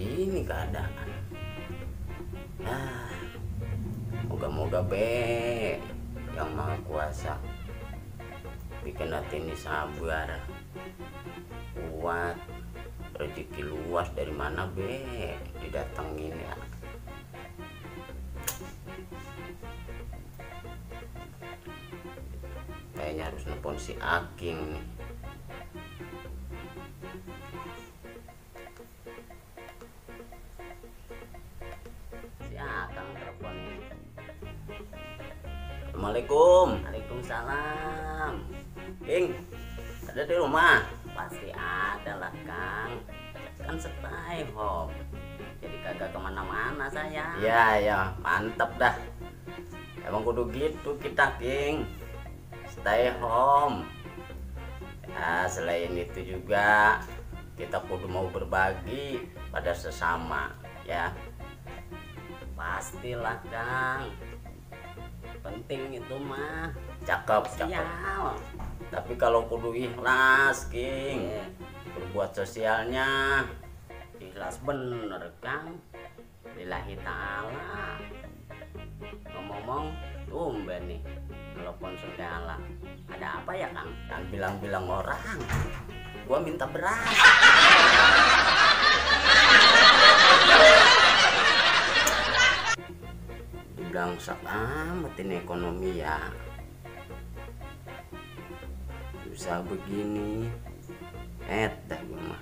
begini keadaan. Moga-moga be yang Maha Kuasa bikin hati ini sabar, kuat, rezeki luas dari mana be didatengin ya. Kayaknya harus nelfon si Aking nih. Si Akang telepon nih. Assalamualaikum. Waalaikumsalam. King, ada di rumah? Pasti ada lah Kang. Kan stay home, jadi kagak kemana-mana saya. Ya mantep dah. Emang kudu gitu kita King, stay home. Ya selain itu juga kita kudu mau berbagi pada sesama ya. Pastilah Kang, penting itu mah. Cakep. Tapi kalau kudu ikhlas King, berbuat sosialnya ikhlas bener Kang, lillahi ta'ala. Ngomong-ngomong tumben nih telepon segala, ada apa ya Kang? Kan bilang-bilang orang gua minta beras. Dibilang sak amat ini ekonomi ya, susah begini. Dah gue mah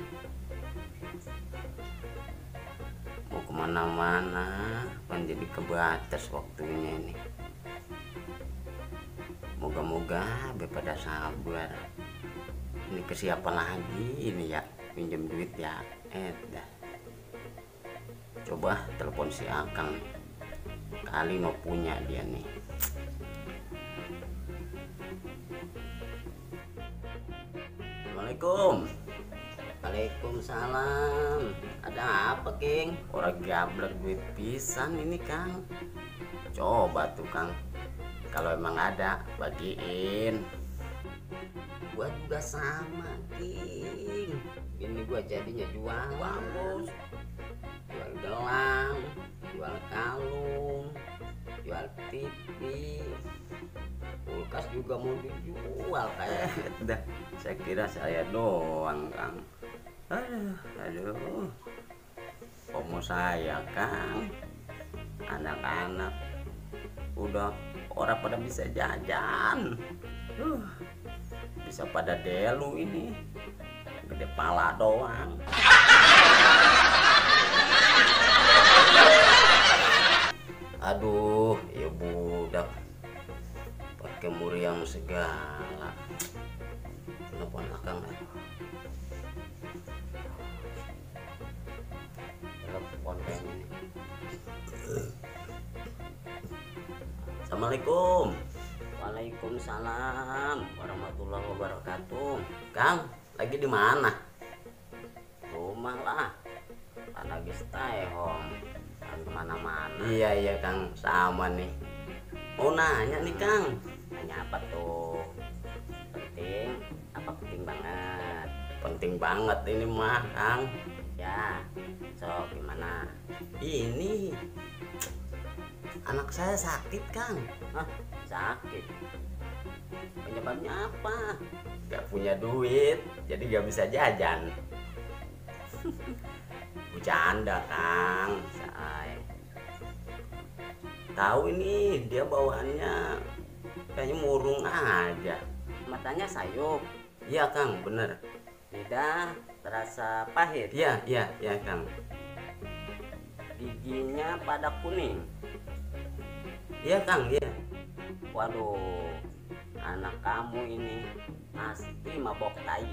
mau kemana-mana kan jadi kebatas waktunya ini. Moga-moga pada sabar. Ini ke siapa lagi ini ya pinjam duit ya. Dah coba telepon si Akang, kali mau punya dia nih. Assalamualaikum. Waalaikumsalam. Ada apa King? Orang gablek duit pisan ini Kang. Coba tuh Kang, kalau emang ada bagiin. Gua juga sama King. Ini gua jadinya jual bagus, jual gelang, jual kalung, jual TV, kulkas juga mau dijual kayak. Dah, saya kira saya doang Kang. Aduh, komo saya Kang, anak-anak udah orang pada bisa jajan, bisa pada delu ini, gede pala doang. Aduh, ya budak pakai muriang segala. Telepon Akang ya. Telepon kayak ini. Assalamualaikum. Waalaikumsalam warahmatullahi wabarakatuh. Kang, lagi di mana? Rumah lah. Kan lagi stay home. Kan kemana-mana. Iya Kang, sama nih. Mau nanya nih Kang. Nanya apa tuh? Penting? Apa penting banget? Penting banget ini mah Kang. Ya, so gimana? Ini anak saya sakit Kang. Hah? Sakit? Penyebabnya apa? Gak punya duit, jadi gak bisa jajan. Bercanda Kang, say. Tahu ini dia bawaannya kayaknya murung aja. Matanya sayup. Iya Kang, bener. Lidah terasa pahit. Iya Kang. Giginya pada kuning. Iya Kang, iya. Waduh, anak kamu ini pasti mabok tai.